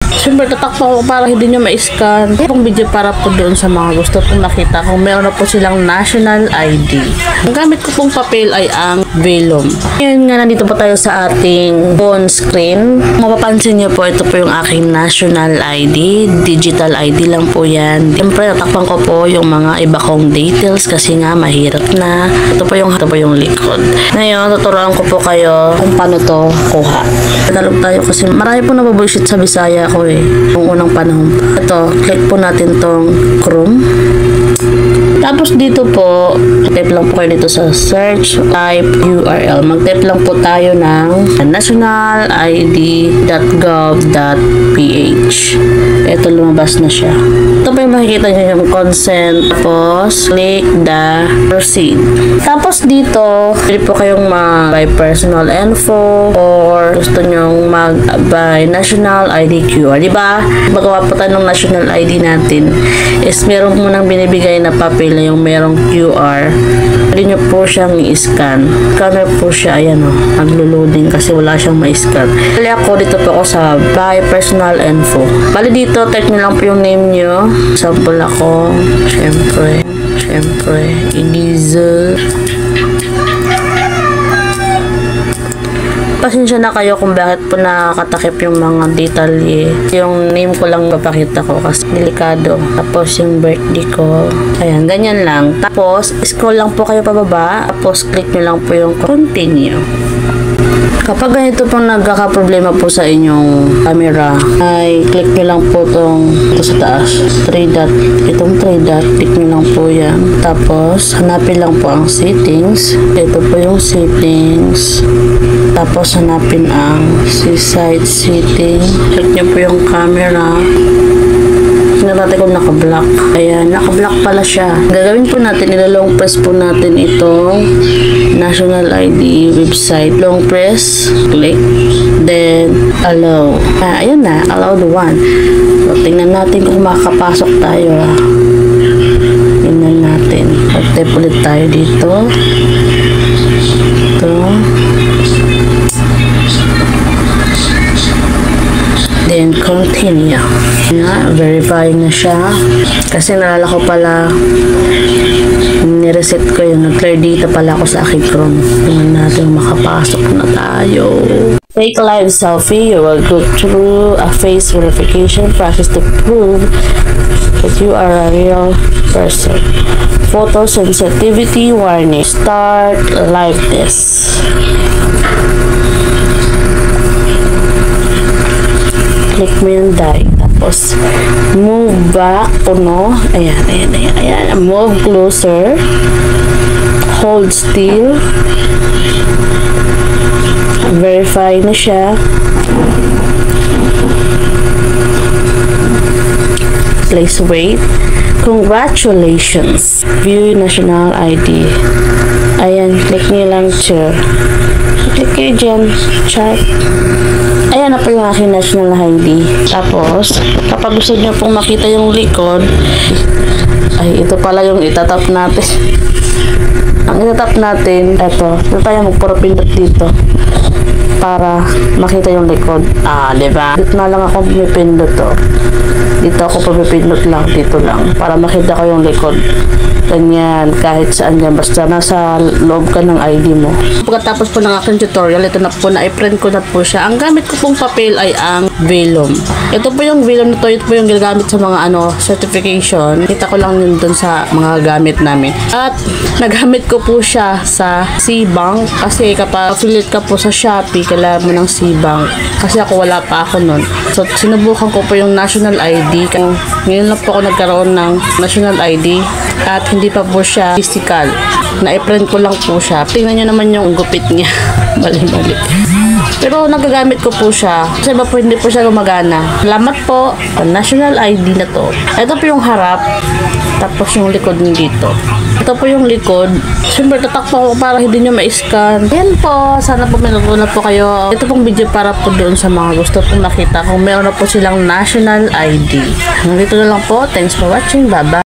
Siyempre, tatakpan ko para hindi nyo ma-scan. Itong video para po doon sa mga gusto pong nakita kung meron na po silang national ID. Ang gamit ko pong papel ay ang vellum. Ngayon nga, nandito po tayo sa ating phone screen. Mapapansin nyo po, ito po yung aking national ID. Digital ID lang po yan. Siyempre, tatakpan ko po yung mga iba kong details kasi nga mahirap na. Ito po yung likod. Ngayon, tuturuan ko po kayo kung paano to kuha. Tagalog tayo kasi marami po nababullshit sa Bisaya ko nung unang panahon. Ito, click po natin tong Chrome. Tapos dito po, type lang po kayo dito sa search, type URL. Mag-type lang po tayo ng nationalid.gov.ph. Ito, lumabas na siya. Ito po yung makikita nyo yung consent. Tapos, click the proceed. Tapos dito, pwede po kayong mag-buy personal info or gusto nyong mag-buy national ID QR. Diba? Magawa po tayo ng national ID natin is meron mo nang binibigay na papel na yung merong QR. Pwede nyo po siyang i-scan. Scanner po siya, ayan o. Naglo-loading kasi wala siyang ma-scan. Kali ako, dito po ako sa buy personal info. Bali dito, type nyo lang po yung name nyo. Sample ako. Siyempre, Eliza. Pasensya na kayo kung bakit po nakakatakip yung mga detalye. Yung name ko lang papakita ko kasi delikado. Tapos yung birthday ko. Ayan, ganyan lang. Tapos, scroll lang po kayo pababa. Tapos, click nyo lang po yung continue. Kapag ganito pong nagkakaproblema po sa inyong camera, ay click nyo lang po ito sa taas. 3 dot. Itong 3 dot, click nyo lang po yan. Tapos, hanapin lang po ang settings. Ito po yung settings. Tapos, hanapin ang side setting. Click nyo po yung camera. Tingnan natin kung naka-block. Ayan, naka-block pala siya. Gagawin po natin, ilalong press po natin itong national ID website. Long press, click, then allow. Ayan na, allow the one. So, tingnan natin kung makakapasok tayo. Tingnan natin. Mag-type ulit tayo dito. Ito. Then, continue. Verifying na siya. Kasi nalala ko pala, nireset ko yun. Nag-clear data pala ako sa aking Chrome. Tingnan natin makapasok na tayo. Take live selfie. You will go through a face verification process to prove that you are a real person. Photo sensitivity warning. Start live test. Click mo yung die. Tapos, move back, puno. Ayan. Move closer. Hold still. Verify na siya. Please wait. Congratulations. View national ID. Ayan, click nyo lang siya. Click kayo dyan. Chart. Ayan na po yung aking national ID. Tapos, kapag gusto nyo pong makita yung likod, ay ito pala yung itatap natin. Ang itatap natin, ito tayo magpapindot dito para makita yung likod. Diba? Dito na lang ako pumipindot to. Dito ako pumipindot lang, dito lang para makita ko yung likod. Ganyan, kahit saan yan. Basta nasa loob ka ng ID mo. Pagkatapos po ng aking tutorial, ito na po, na-print ko na po siya. Ang gamit ko pong papel ay ang vellum. Ito po yung vellum na to. Ito po yung ginagamit sa mga certification. Kita ko lang yun dun sa mga gamit namin. At nagamit ko po siya sa C-Bank. Kasi kapag affiliate ka po sa Shopee, kailangan mo ng C-Bank. Kasi ako wala pa ako nun. So, sinubukan ko po yung national ID. Ngayon lang po ako nagkaroon ng national ID. At hindi pa po siya physical. Na-print ko lang po siya. Tingnan nyo naman yung gupit niya. Bali-bali. Pero nagagamit ko po siya. Kasi ba po hindi po siya gumagana. Salamat po. National ID na to. Ito po yung harap. Tapos yung likod dito. Ito po yung likod. Siyempre tatakpan ko para hindi nyo ma-scan. Yan po. Sana po may natutunan po kayo. Ito pong video para po doon sa mga gusto pong nakita kung meron na po silang national ID. Nandito na lang po. Thanks for watching. Bye-bye.